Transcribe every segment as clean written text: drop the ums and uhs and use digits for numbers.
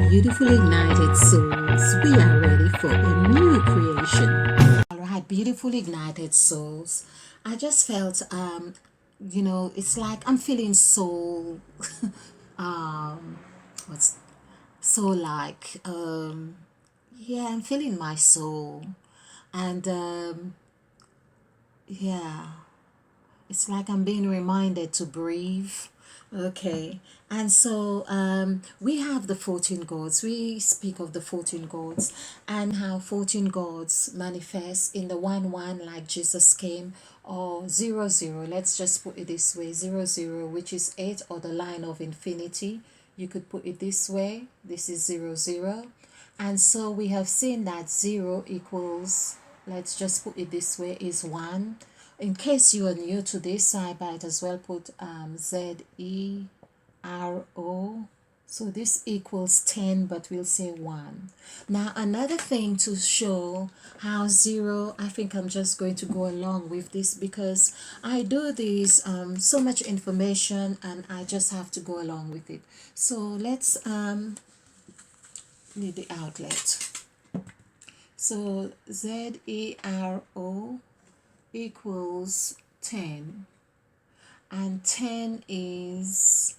beautiful ignited souls, we are ready for a new creation. All right, beautiful ignited souls. I just felt, it's like I'm feeling so, um, what's so like, yeah, I'm feeling my soul, and yeah, it's like I'm being reminded to breathe. Okay. And so we have the 14 gods. We speak of the 14 gods and how 14 gods manifest in the 1 1 like Jesus came, or 0 0. Let's just put it this way, 0 0, which is 8, or the line of infinity. You could put it this way. This is 0 0. And so we have seen that 0 equals, let's just put it this way, is 1. In case you are new to this, I might as well put ZERO. So this equals 10, but we'll say 1. Now, another thing to show how 0, I think I'm just going to go along with this because I do this, so much information, and I just have to go along with it. So let's need the outlet. So ZERO equals 10, and 10 is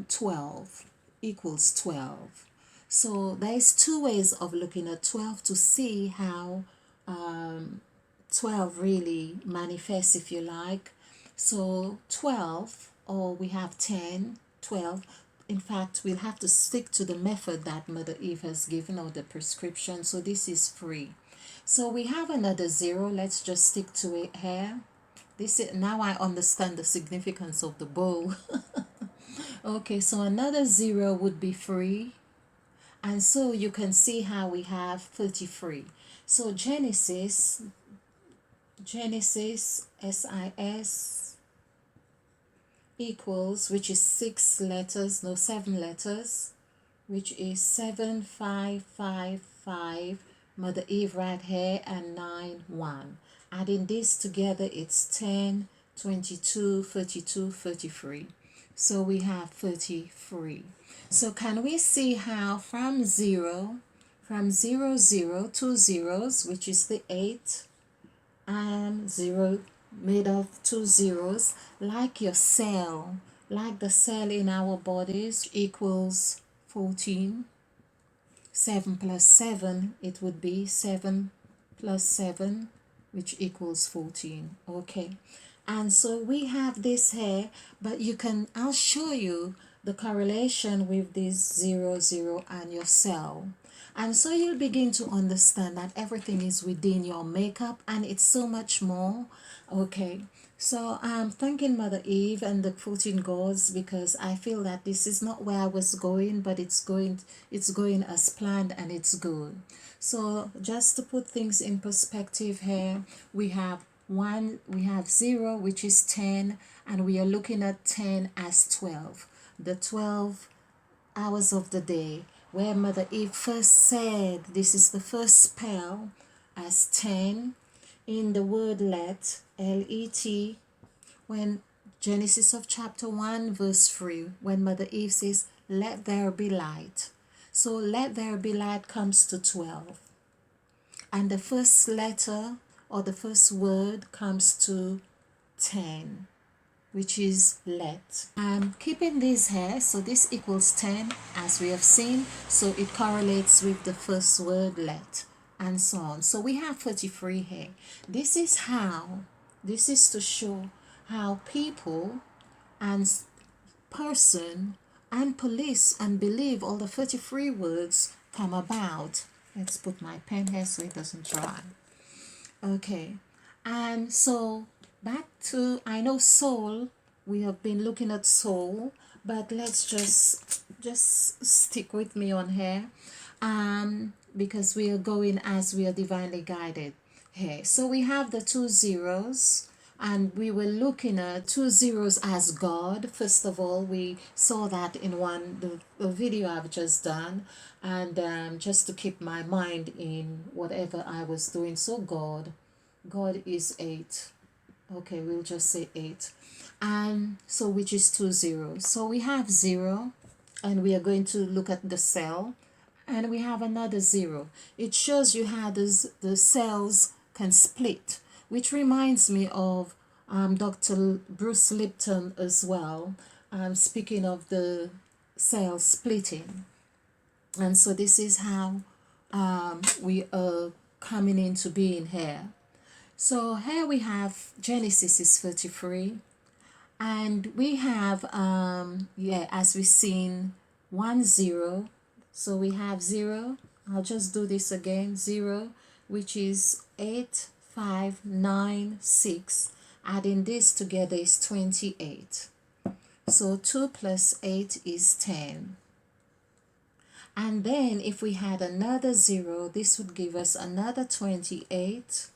12, equals 12. So there's two ways of looking at 12 to see how 12 really manifests, if you like. So 12, or we have 10, 12. In fact, we'll have to stick to the method that Mother Eve has given, or the prescription. So this is free. So we have another 0. Let's just stick to it here. This is, now I understand the significance of the bowl. Okay, so another 0 would be free. And so you can see how we have 33. So Genesis, SIS equals, which is 6 letters, no, 7 letters, which is 7555, Mother Eve right here, and 9 1. Adding this together, it's 10, 22, 32, 33. So we have 33. So can we see how from 0, 0, 2 zeros, which is the 8, and 0 made of 2 zeros, like your cell, like the cell in our bodies, equals 14. 7 plus 7, it would be 7 plus 7, which equals 14. Okay. And so we have this here, but I'll show you the correlation with this 0 0 and your cell. And so you'll begin to understand that everything is within your makeup, and it's so much more. Okay. So I'm thanking Mother Eve and the 14 gods, because I feel that this is not where I was going, but it's going as planned, and it's good. So just to put things in perspective here, we have 0, which is 10, and we are looking at 10 as 12. The 12 hours of the day, where Mother Eve first said this is the first spell, as 10 in the word let, L-E-T, when Genesis of chapter 1 verse 3, when Mother Eve says let there be light. So let there be light comes to 12, and the first letter, or the first word, comes to 10, which is let. I'm keeping this here, so this equals 10, as we have seen, so it correlates with the first word let, and so on. So we have 33 here. This is to show how people and person and police and believe all the 33 words come about. Let's put my pen here so it doesn't dry. Okay, and so back to, I know soul, we have been looking at soul, but let's just stick with me on here, because we are going as we are divinely guided here. So we have the 2 zeros, and we were looking at 2 zeros as God. First of all, we saw that in the video I've just done, and just to keep my mind in whatever I was doing. So God is 8. Okay, we'll just say 8, and so which is 2 zeros. So we have 0, and we are going to look at the cell, and we have another 0. It shows you how the cells can split, which reminds me of Dr. Bruce Lipton as well, speaking of the cell splitting. And so this is how we are coming into being here. So here we have Genesis is 33, and we have as we've seen 1 0. So we have 0. I'll just do this again. 0, which is 8 5 9 6. Adding this together is 28. So 2 plus 8 is 10. And then if we had another 0, this would give us another 28,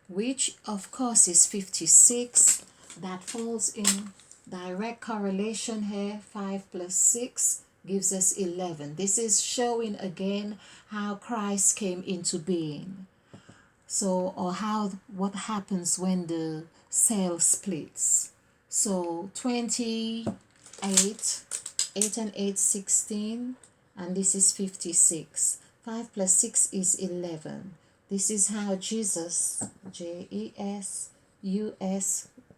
which of course is 56. That falls in direct correlation here. 5 plus 6 gives us 11. This is showing again how Christ came into being. So, or what happens when the cell splits. So 28, 8 and 8, 16, and this is 56. 5 plus 6 is 11. This is how Jesus, JESUS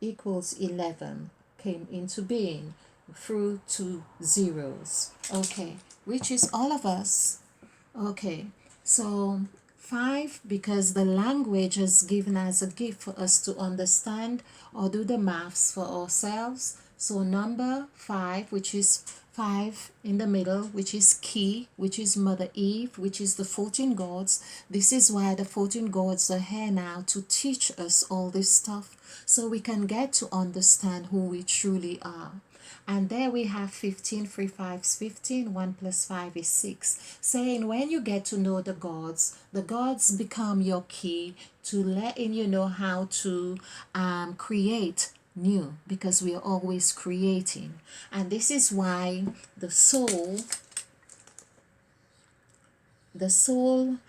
equals 11, came into being through 2 zeros. Okay, which is all of us. Okay, so 5, because the language is given as a gift for us to understand or do the maths for ourselves. So number 5, which is 5 in the middle, which is key, which is Mother Eve, which is the 14 gods. This is why the 14 gods are here now, to teach us all this stuff so we can get to understand who we truly are. And there we have 15, 3 5s 15, 1 plus 5 is 6. Saying when you get to know the gods become your key to letting you know how to create new, because we are always creating. And this is why the soul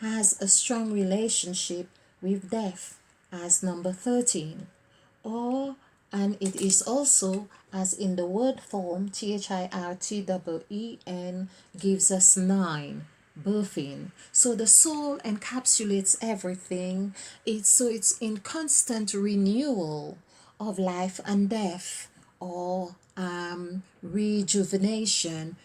has a strong relationship with death as number 13. And it is also, as in the word form, THIRTEEN gives us 9, birthing. So the soul encapsulates everything. It's in constant renewal of life and death, or rejuvenation,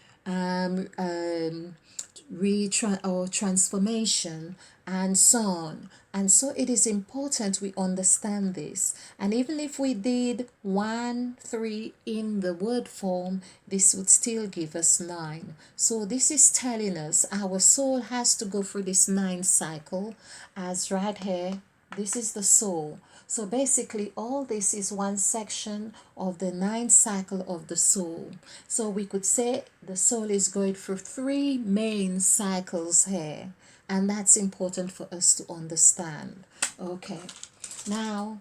transformation, and so on. And so it is important we understand this. And even if we did 1, 3 in the word form, this would still give us 9. So this is telling us our soul has to go through this 9 cycle, as right here, this is the soul. So basically all this is one section of the 9 cycle of the soul. So we could say the soul is going through 3 main cycles here, and that's important for us to understand. Okay, now,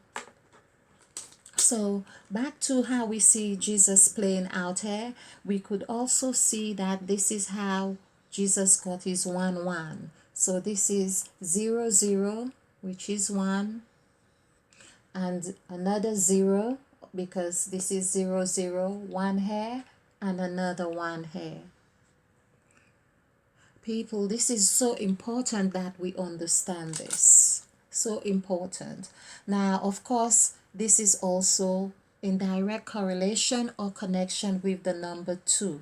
so back to how we see Jesus playing out here, we could also see that this is how Jesus got his 1 1. So this is 0 0, which is 1, and another 0, because this is 0 0, 1 here, and another 1 here. People, this is so important that we understand this. So important. Now, of course, this is also in direct correlation or connection with the number 2.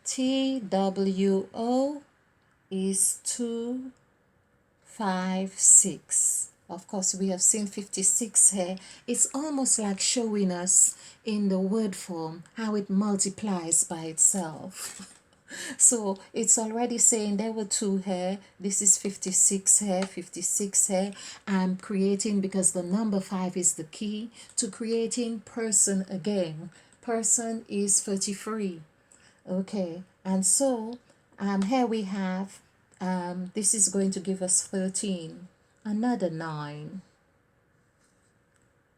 TWO is 2, 5, 6. Of course, we have seen 56 here. It's almost like showing us in the word form how it multiplies by itself. So it's already saying there were 2 here. This is 56 here, 56 here. I'm creating, because the number 5 is the key to creating person again. Person is 33. Okay, and so here we have, this is going to give us 13. Another 9,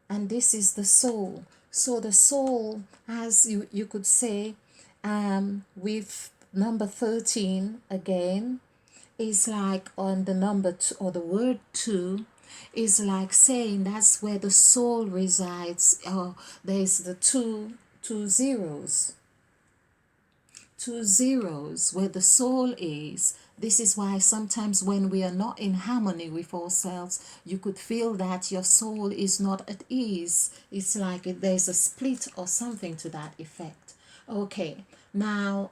and this is the soul. So the soul, as you could say, with number 13 again, is like on the number 2, or the word 2 is like saying that's where the soul resides. There's the two zeros. two zeros where the soul is. This is why sometimes when we are not in harmony with ourselves, you could feel that your soul is not at ease. It's like there's a split or something to that effect. Okay, now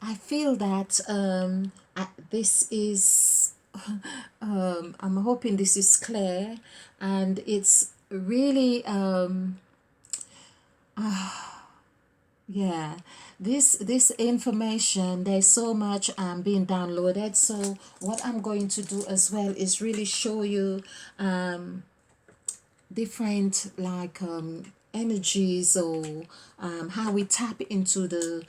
I feel that this is I'm hoping this is clear, and it's really yeah, this information, there's so much being downloaded. So what I'm going to do as well is really show you different like energies, or how we tap into the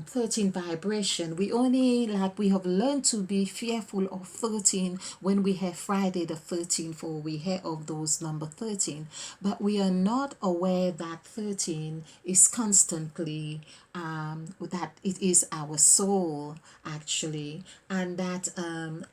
13 vibration. We only, like, we have learned to be fearful of 13 when we have Friday the 13th, or we hear of those number 13, but we are not aware that 13 is constantly that it is our soul actually. And that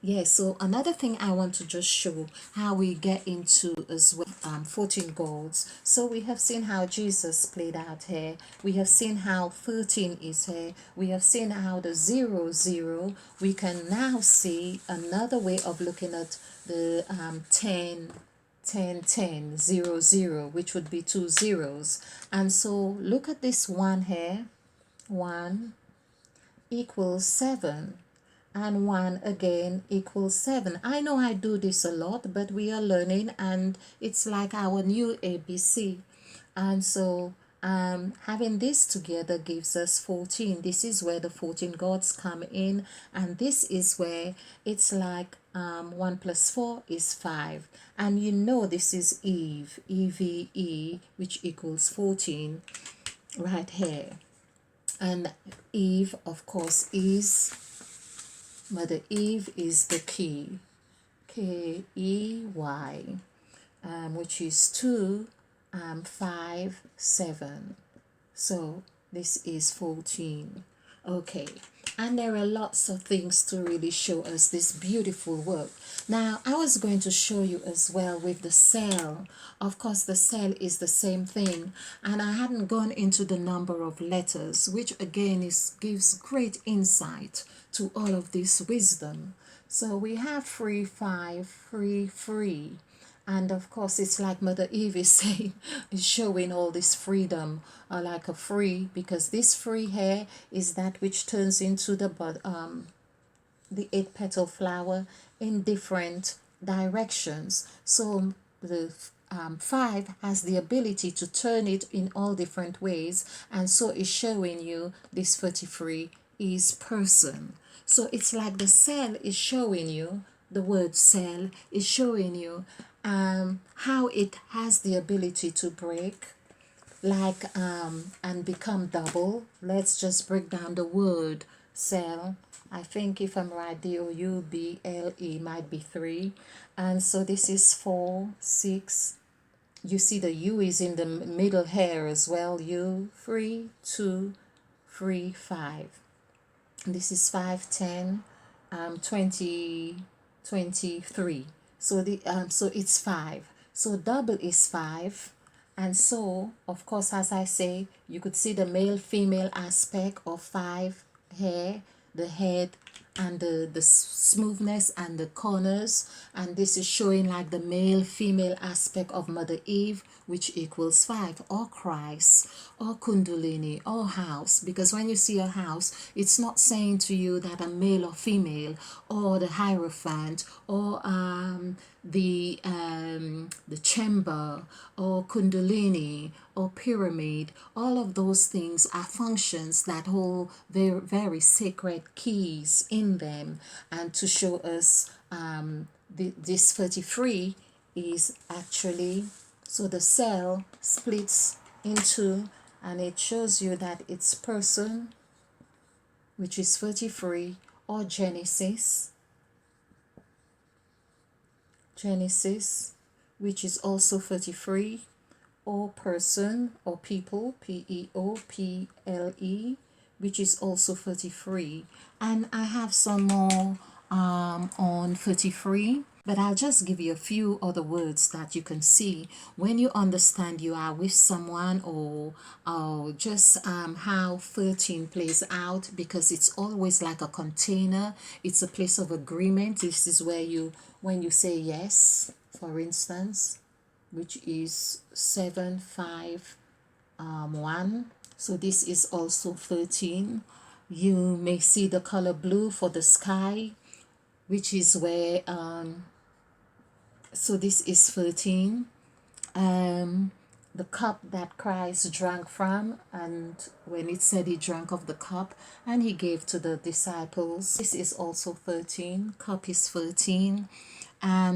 yeah, so another thing I want to just show how we get into as well 14 goals. So we have seen how Jesus played out here, we have seen how 13 is here, we have seen how the 00, we can now see another way of looking at the 10 10 10 0 0, which would be two zeros. And so look at this one here, 1 equals 7, and 1 again equals 7. I know I do this a lot, but we are learning, and it's like our new ABC. And so having this together gives us 14. This is where the 14 gods come in, and this is where it's like 1 plus 4 is 5. And you know this is Eve, EVE, which equals 14 right here. And Eve, of course, is Mother Eve is the key, KEY, which is 2, 5, 7. So this is 14. Okay, and there are lots of things to really show us this beautiful work. Now I was going to show you as well with the cell. Of course the cell is the same thing, and I hadn't gone into the number of letters, which again gives great insight to all of this wisdom. So we have 3, 5, 3, 3. And of course, it's like Mother Eve is saying, is showing all this freedom, like a free, because this free here is that which turns into the 8-petal flower in different directions. So the 5 has the ability to turn it in all different ways, and so it's showing you this 33 is person. So it's like the cell is showing you, the word cell is showing you how it has the ability to break, like and become double. Let's just break down the word cell. I think if I'm right, DOUBLE might be 3, and so this is 4, 6. You see the U is in the middle here as well. U, 3, 2, 3, 5. This is 5, 10, 20, 23. So the so it's 5. So double is 5. And so of course, as I say, you could see the male female aspect of 5 here, the head and the smoothness and the corners, and this is showing like the male female aspect of Mother Eve, which equals 5, or Christ, or Kundalini, or house. Because when you see a house, it's not saying to you that a male or female, or the Hierophant, or the chamber, or Kundalini, or pyramid. All of those things are functions that hold very, very sacred keys in them, and to show us this 33 is actually, so the cell splits into, and it shows you that it's person, which is 33, or Genesis, which is also 33, or person, or people, PEOPLE, which is also 33. And I have some more on 33, But I'll just give you a few other words that you can see when you understand you are with someone, or just how 13 plays out, because it's always like a container. It's a place of agreement. This is where you, when you say yes, for instance, which is 751. So this is also 13. You may see the color blue for the sky, which is where so this is 13. The cup that Christ drank from, and when it said he drank of the cup and he gave to the disciples, this is also 13. Cup is 13.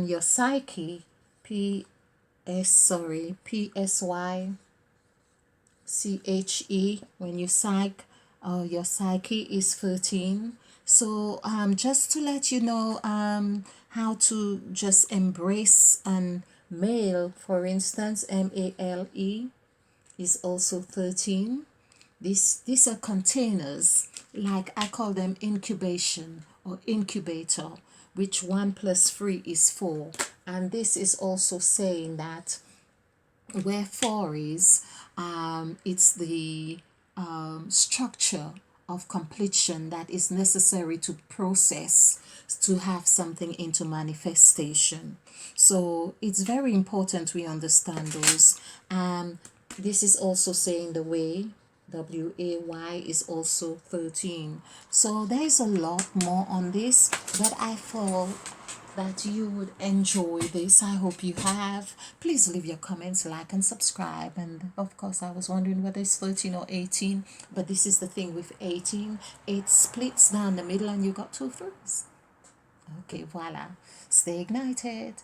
Your psyche, PSYCHE, when you psych, your psyche is 13. So just to let you know how to just embrace an male, for instance, MALE is also 13. These are containers, like I call them incubation or incubator, which 1 plus 3 is 4. And this is also saying that where 4 is, it's the structure of completion that is necessary to process, to have something into manifestation. So it's very important we understand those. This is also saying the way, WAY, is also 13. So there's a lot more on this, but I thought that you would enjoy this. I hope you have. Please leave your comments, like, and subscribe. And of course, I was wondering whether it's 13 or 18, but this is the thing with 18. It splits down the middle and you got 2 threes. Okay, voila. Stay ignited.